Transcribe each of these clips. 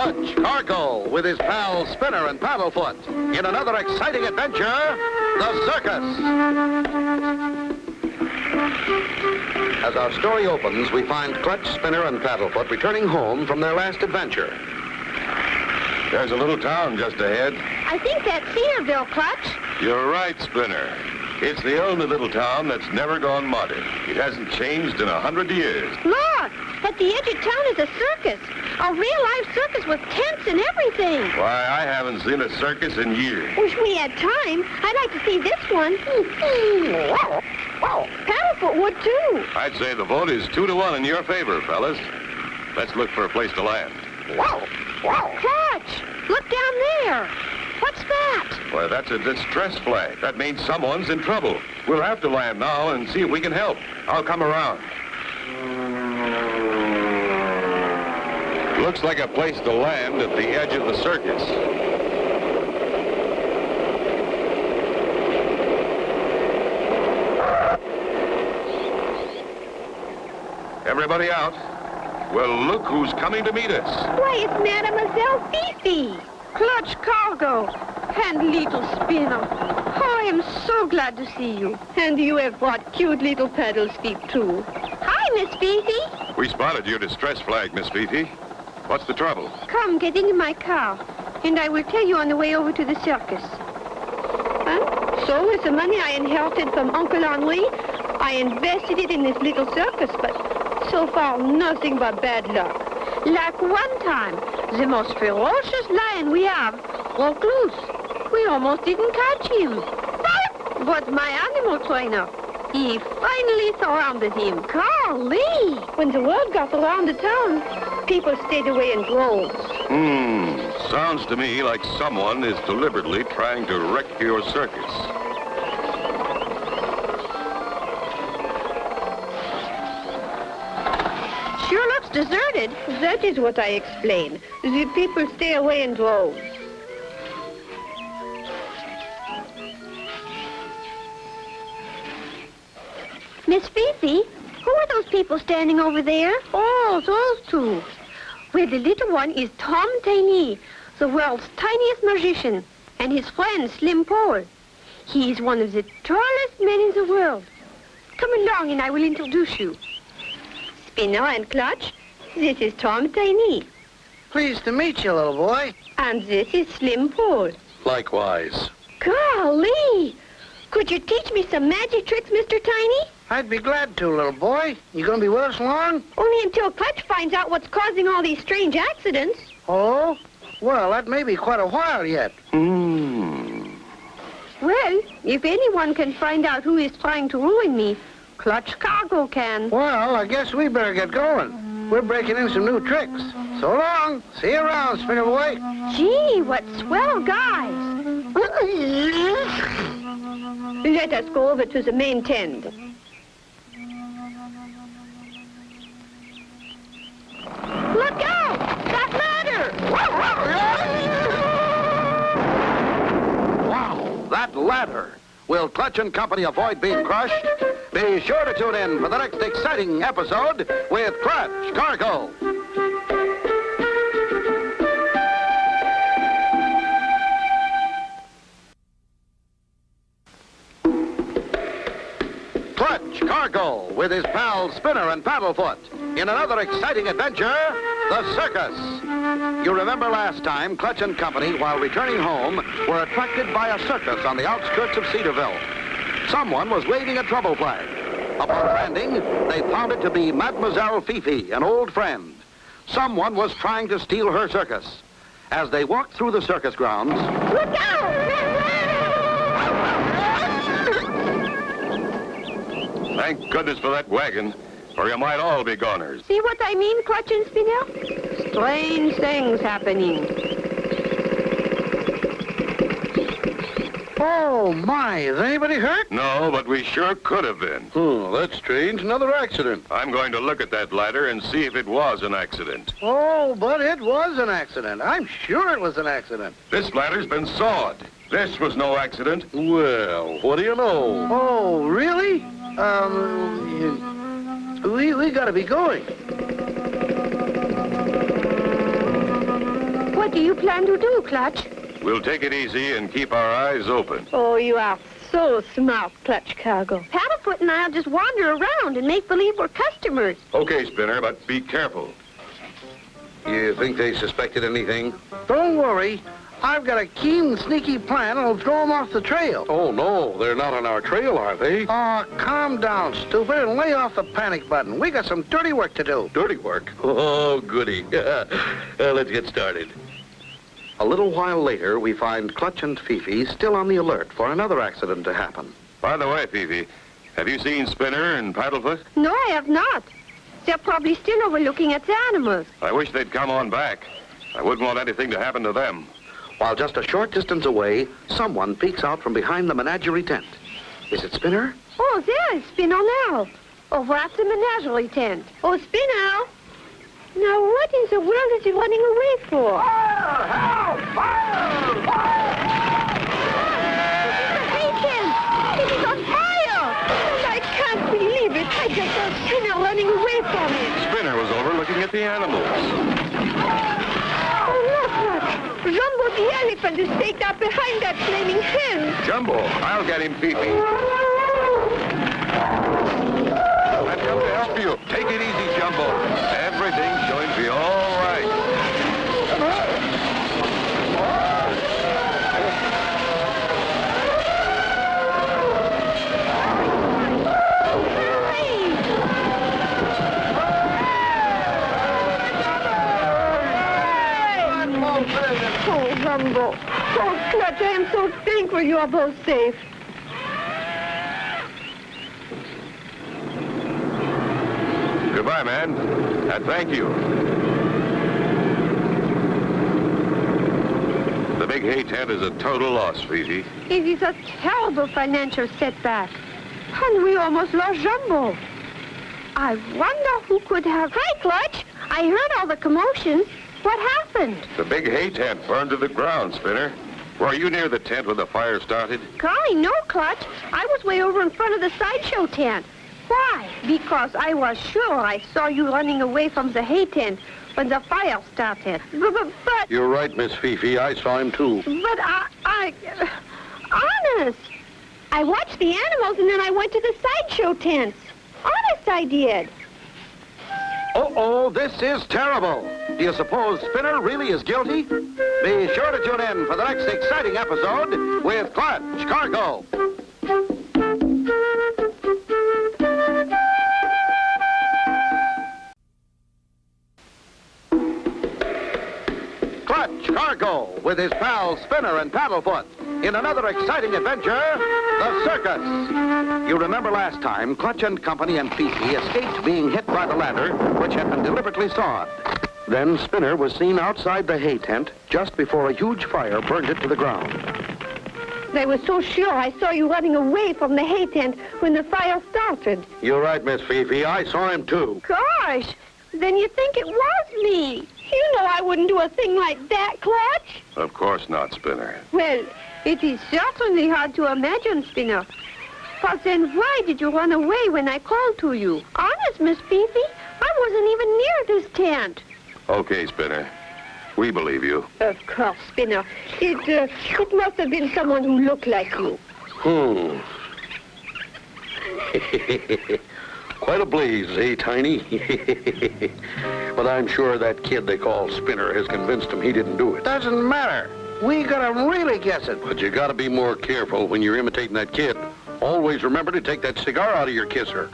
Clutch Cargill with his pals Spinner and Paddlefoot in another exciting adventure, the Circus. As our story opens, we find Clutch, Spinner, and Paddlefoot returning home from their last adventure. There's a little town just ahead. I think that's Cedarville, Clutch. You're right, Spinner. It's the only little town that's never gone modern. It hasn't changed in 100 years. Look, at the edge of town is a circus. A real-life circus with tents and everything. Why, I haven't seen a circus in years. Wish we had time. I'd like to see this one. Paddlefoot would, too. I'd say the vote is 2-1 in your favor, fellas. Let's look for a place to land. Clutch, look down there. What's that? Why, that's a distress flag. That means someone's in trouble. We'll have to land now and see if we can help. I'll come around. Looks like a place to land at the edge of the circus. Everybody out. Well, look who's coming to meet us. Why, it's Mademoiselle Fifi. Clutch Cargo and little Spinner. Oh, I am so glad to see you. And you have brought cute little pedals feet, too. Hi, Miss Fifi. We spotted your distress flag, Miss Fifi. What's the trouble? Come, get into my car, and I will tell you on the way over to the circus. Huh? So, with the money I inherited from Uncle Henri, I invested it in this little circus, but so far, nothing but bad luck. Like one time, the most ferocious lion we have broke loose. We almost didn't catch him. But my animal trainer, he finally surrounded him. Golly! When the word got around the town, people stayed away in droves. Sounds to me like someone is deliberately trying to wreck your circus. Sure looks deserted. That is what I explain. The people stay away in droves. Miss Fifi, who are those people standing over there? Oh, those two. Well, the little one is Tom Tiny, the world's tiniest magician, and his friend Slim Paul. He is one of the tallest men in the world. Come along and I will introduce you. Spinner and Clutch, this is Tom Tiny. Pleased to meet you, little boy. And this is Slim Paul. Likewise. Golly! Could you teach me some magic tricks, Mr. Tiny? I'd be glad to, little boy. You gonna be with us long? Only until Clutch finds out what's causing all these strange accidents. Oh? Well, that may be quite a while yet. Well, if anyone can find out who is trying to ruin me, Clutch Cargo can. Well, I guess we better get going. We're breaking in some new tricks. So long. See you around, Spinner boy. Gee, what swell guys. Let us go over to the main tent. Look out! That ladder! Wow, that ladder. Will Clutch and Company avoid being crushed? Be sure to tune in for the next exciting episode with Clutch Cargo. Clutch Cargo with his pals Spinner and Paddlefoot in another exciting adventure, the Circus. You remember last time, Clutch and Company, while returning home, were attracted by a circus on the outskirts of Cedarville. Someone was waving a trouble flag. Upon landing, they found it to be Mademoiselle Fifi, an old friend. Someone was trying to steal her circus. As they walked through the circus grounds... Look out! Thank goodness for that wagon, or you might all be goners. See what I mean, Clutch and Spinner? Strange things happening. Oh, my. Is anybody hurt? No, but we sure could have been. that's strange. Another accident. I'm going to look at that ladder and see if it was an accident. Oh, but it was an accident. I'm sure it was an accident. This ladder's been sawed. This was no accident. Well, what do you know? Oh, really? We gotta be going. What do you plan to do, Clutch? We'll take it easy and keep our eyes open. Oh, you are so smart, Clutch Cargo. Paddlefoot and I'll just wander around and make believe we're customers. Okay, Spinner, but be careful. You think they suspected anything? Don't worry. I've got a keen and sneaky plan that'll throw them off the trail. Oh, no. They're not on our trail, are they? Oh, calm down, stupid, and lay off the panic button. We got some dirty work to do. Dirty work? Oh, goody. Let's get started. A little while later, we find Clutch and Fifi still on the alert for another accident to happen. By the way, Fifi, have you seen Spinner and Paddlefoot? No, I have not. They're probably still overlooking at the animals. I wish they'd come on back. I wouldn't want anything to happen to them. While just a short distance away, someone peeks out from behind the menagerie tent. Is it Spinner? Oh, there is Spinner now. Over at the menagerie tent. Oh, Spinner! Now, what in the world is he running away for? Fire! Help! Fire! Fire! The hay tent! It is on fire! And I can't believe it. I just saw Spinner running away from it. Spinner was over looking at the animals. Oh, look, Clutch. Jumbo the elephant is staked out behind that flaming hen. Jumbo, I'll get him, Fifi. I've come to help you. Take it easy, Jumbo. Everything's going to be all right. Oh, Jumbo. Oh, Clutch, I am so thankful you are both safe. Goodbye, man. And thank you. The big hay tent is a total loss, Fifi. It is a terrible financial setback. And we almost lost Jumbo. I wonder who could have... Hi, Clutch. I heard all the commotion. What happened? The big hay tent burned to the ground, Spinner. Were you near the tent when the fire started? Golly, no, Clutch. I was way over in front of the sideshow tent. Why? Because I was sure I saw you running away from the hay tent when the fire started. But... You're right, Miss Fifi. I saw him, too. But honest. I watched the animals and then I went to the sideshow tents. Honest, I did. Uh-oh, this is terrible. Do you suppose Spinner really is guilty? Be sure to tune in for the next exciting episode with Clutch Cargo. Clutch Cargo with his pals Spinner and Paddlefoot in another exciting adventure, the Circus. You remember last time, Clutch and Company and Fifi escaped being hit by the ladder, which had been deliberately sawed. Then Spinner was seen outside the hay tent just before a huge fire burned it to the ground. I was so sure I saw you running away from the hay tent when the fire started. You're right, Miss Fifi. I saw him, too. Gosh, then you think it was me. You know I wouldn't do a thing like that, Clutch. Of course not, Spinner. Well, it is certainly hard to imagine, Spinner. But then why did you run away when I called to you? Honest, Miss Fifi, I wasn't even near this tent. Okay, Spinner. We believe you. Of course, Spinner. It must have been someone who looked like you. Quite a blaze, eh, Tiny? But I'm sure that kid they call Spinner has convinced him he didn't do it. Doesn't matter. We gotta really guess it. But you gotta be more careful when you're imitating that kid. Always remember to take that cigar out of your kisser.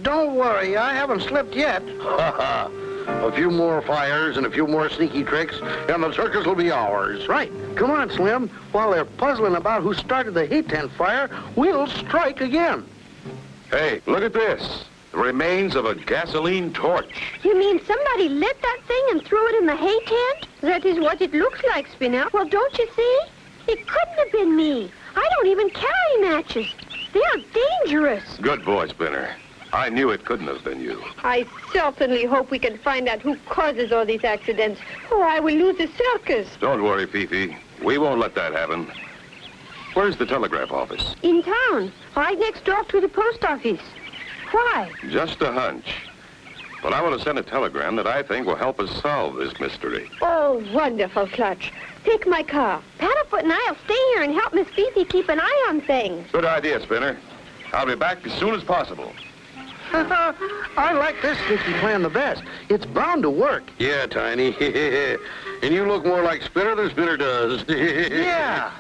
Don't worry. I haven't slipped yet. Ha ha. A few more fires and a few more sneaky tricks, and the circus will be ours. Right. Come on, Slim. While they're puzzling about who started the hay tent fire, we'll strike again. Hey, look at this. The remains of a gasoline torch. You mean somebody lit that thing and threw it in the hay tent? That is what it looks like, Spinner. Well, don't you see? It couldn't have been me. I don't even carry matches. They are dangerous. Good boy, Spinner. I knew it couldn't have been you. I certainly hope we can find out who causes all these accidents, or I will lose the circus. Don't worry, Fifi. We won't let that happen. Where's the telegraph office? In town, right next door to the post office. Why? Just a hunch. But I want to send a telegram that I think will help us solve this mystery. Oh, wonderful, Clutch. Take my car. Paddlefoot and I'll stay here and help Miss Fifi keep an eye on things. Good idea, Spinner. I'll be back as soon as possible. I like this sneaky plan the best. It's bound to work. Yeah, Tiny. And you look more like Spinner than Spinner does. Yeah.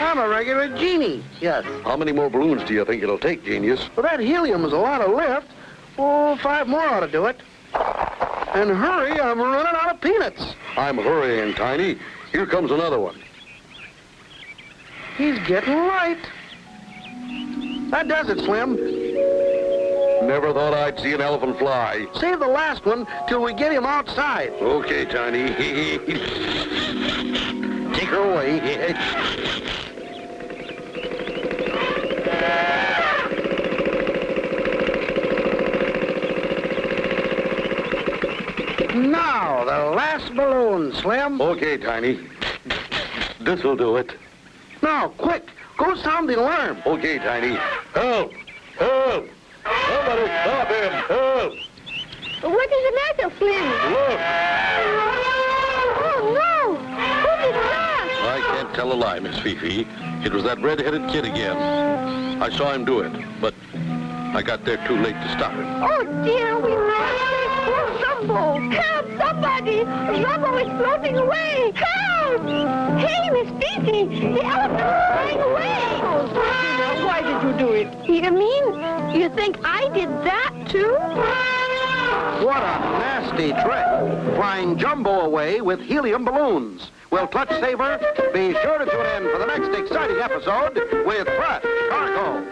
I'm a regular genie. Yes. How many more balloons do you think it'll take, genius? Well, that helium is a lot of lift. Oh, 5 more ought to do it. And hurry, I'm running out of peanuts. I'm hurrying, Tiny. Here comes another one. He's getting light. That does it, Slim. Never thought I'd see an elephant fly. Save the last one till we get him outside. Okay, Tiny. Take her away. Now, the last balloon, Slim. Okay, Tiny. This'll do it. Now, quick, go sound the alarm. Okay, Tiny. Help! Help! Somebody stop him! Help! What is the matter, Slim? Look! Oh, no! Who did that? I can't tell a lie, Miss Fifi. It was that red-headed kid again. I saw him do it, but I got there too late to stop him. Oh, dear, we lost it. Poor Jumbo. Help, somebody! Jumbo is floating away. Help! Hey, Miss Fifi, the elephant is flying away. Oh, Tina, why did you do it? You mean you think I did that, too? What a nasty trick. Flying Jumbo away with helium balloons. Will Clutch save her? Be sure to tune in for the next exciting episode with Clutch Cargo.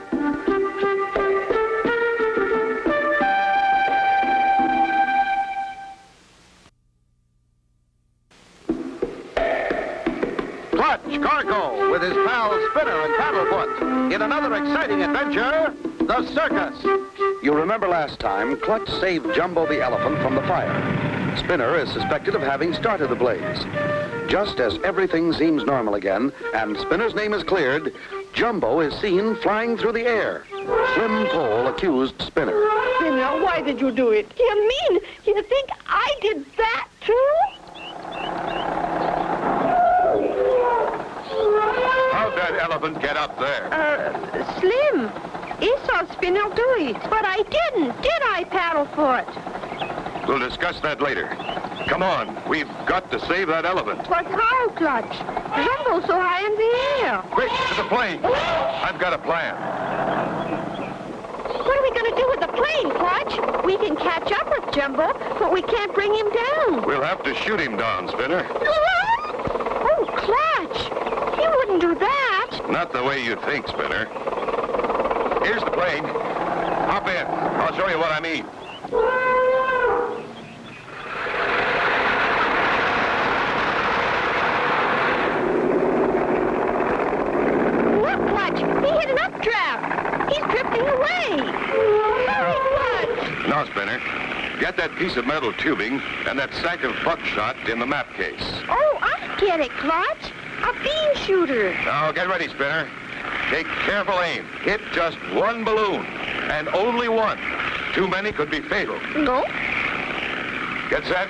Clutch Cargo with his pals Spinner and Paddlefoot in another exciting adventure, the Circus. You remember last time, Clutch saved Jumbo the elephant from the fire. Spinner is suspected of having started the blaze. Just as everything seems normal again and Spinner's name is cleared, Jumbo is seen flying through the air. Slim Pole accused Spinner. Spinner, why did you do it? You mean you think I did that, too? How'd that elephant get up there? Slim, he saw Spinner do it, but I didn't, did I, Paddlefoot? We'll discuss that later. Come on, we've got to save that elephant. But how, Clutch? Jumbo's so high in the air. Quick, to the plane. I've got a plan. What are we going to do with the plane, Clutch? We can catch up with Jumbo, but we can't bring him down. We'll have to shoot him down, Spinner. Oh, Clutch, he wouldn't do that. Not the way you think, Spinner. Here's the plane. Hop in. I'll show you what I mean. Look, Clutch, he hit an updraft. He's drifting away. Hurry, Clutch. Now, Spinner, get that piece of metal tubing and that sack of buckshot in the map case. Oh, I get it, Clutch. A bean shooter. Now, get ready, Spinner. Take careful aim. Hit just one balloon, and only one. Too many could be fatal. No? Get set.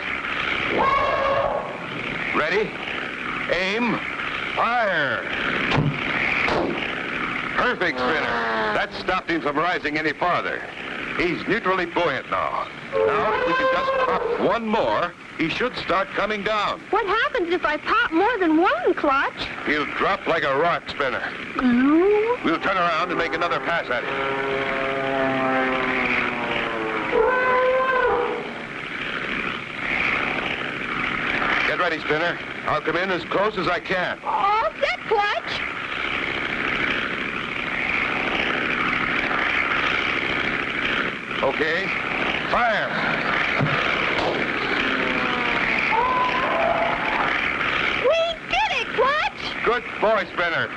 Ready? Aim. Fire. Perfect, Spinner. That stopped him from rising any farther. He's neutrally buoyant now. Now, if we can just pop one more, he should start coming down. What happens if I pop more than one, Clutch? He'll drop like a rock, Spinner. No. We'll turn around and make another pass at him. Get ready, Spinner. I'll come in as close as I can. All set, Clutch. Okay. Fire. We did it, Clutch. Good boy, Spinner.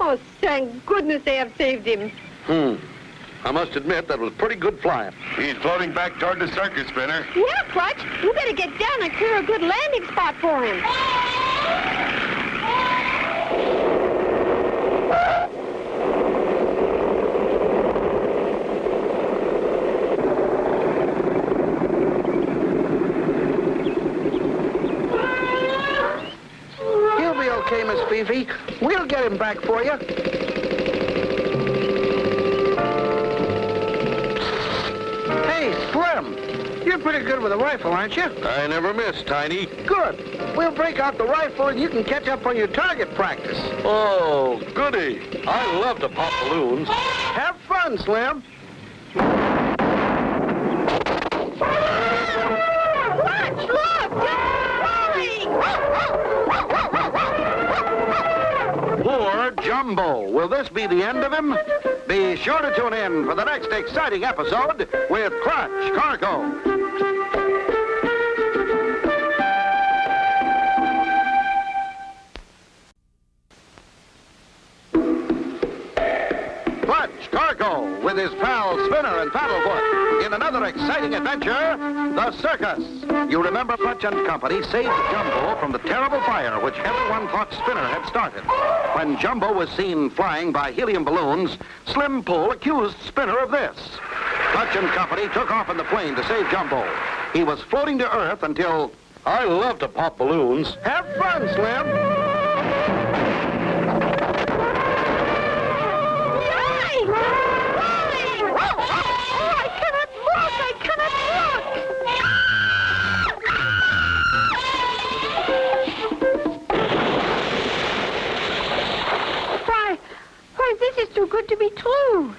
Oh, thank goodness they have saved him. I must admit that was pretty good flying. He's floating back toward the circus, Spinner. Yeah, Clutch. You better get down and clear a good landing spot for him. something back for you. Hey, Slim, you're pretty good with a rifle, aren't you? I never miss, Tiny. Good. We'll break out the rifle and you can catch up on your target practice. Oh, goody. I love to pop balloons. Have fun, Slim. Watch, look! It's falling! Poor Jumbo. Will this be the end of him? Be sure to tune in for the next exciting episode with Clutch Cargo. Clutch Cargo with his pals Spinner and Paddlefoot in another exciting adventure, the Circus. You remember Clutch and Company saved Jumbo from the terrible fire which everyone thought Spinner had started. When Jumbo was seen flying by helium balloons, Slim Pull accused Spinner of this. Clutch and Company took off in the plane to save Jumbo. He was floating to Earth until... I love to pop balloons. Have fun, Slim. Yikes! Falling! Oh, I cannot look! I cannot look! Why, this is too good to be true.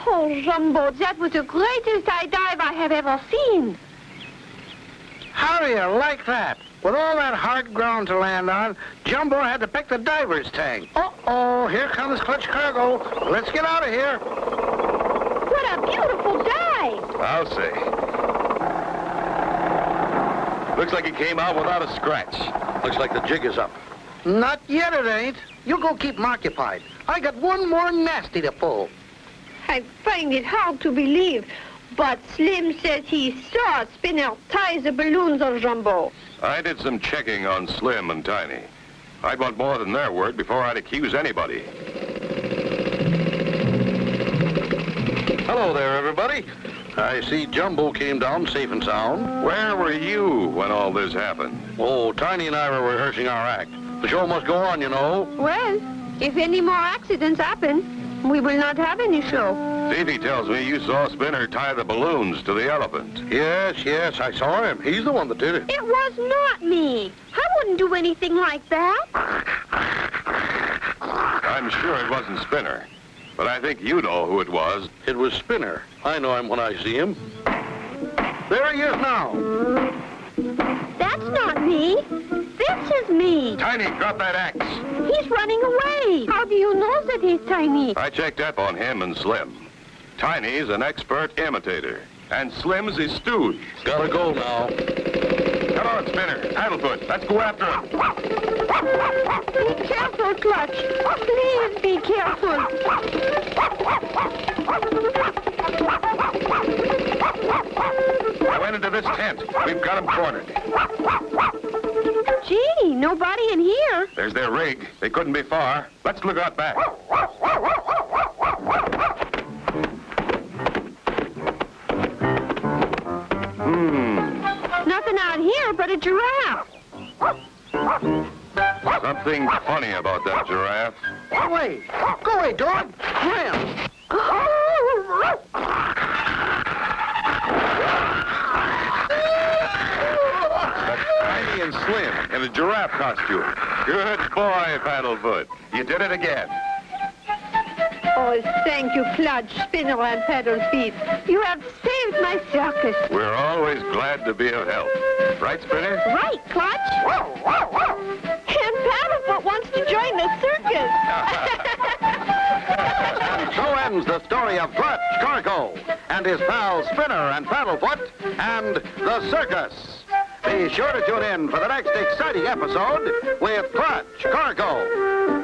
Oh, Jumbo, that was the greatest high dive I have ever seen. How do you like that? With all that hard ground to land on, Jumbo had to pick the diver's tank. Uh-oh, here comes Clutch Cargo. Let's get out of here. What a beautiful dive! I'll say. Looks like he came out without a scratch. Looks like the jig is up. Not yet, it ain't. You go keep him occupied. I got one more nasty to pull. I find it hard to believe, but Slim says he saw Spinner tie the balloons on Jumbo. I did some checking on Slim and Tiny. I'd want more than their word before I'd accuse anybody. Hello there, everybody. I see Jumbo came down safe and sound. Where were you when all this happened? Oh, Tiny and I were rehearsing our act. The show must go on, you know. Well, if any more accidents happen, we will not have any show. Davy tells me you saw Spinner tie the balloons to the elephant. Yes, I saw him. He's the one that did it. It was not me. I wouldn't do anything like that. I'm sure it wasn't Spinner, but I think you know who it was. It was Spinner. I know him when I see him. There he is now. That's not me. This is me. Tiny, drop that axe. He's running away. How do you know that he's Tiny? I checked up on him and Slim. Tiny's an expert imitator, and Slim's his stooge. Gotta go now. Come on, Spinner. Paddlefoot, let's go after him. Be careful, Clutch. Please be careful. I went into this tent. We've got him cornered. Gee, nobody in here. There's their rig. They couldn't be far. Let's look out back. Nothing out here but a giraffe. Something funny about that giraffe. Go away, dog. Graham. That's Tiny and Slim in a giraffe costume. Good boy, Paddlefoot. You did it again. Oh, thank you, Clutch, Spinner, and Paddle Feet. You have saved my circus. We're always glad to be of help. Right, Spinner? Right, Clutch? And Paddlefoot wants to join the circus. And so ends the story of Clutch Cargo and his pals Spinner and Paddlefoot and the Circus. Be sure to tune in for the next exciting episode with Clutch Cargo.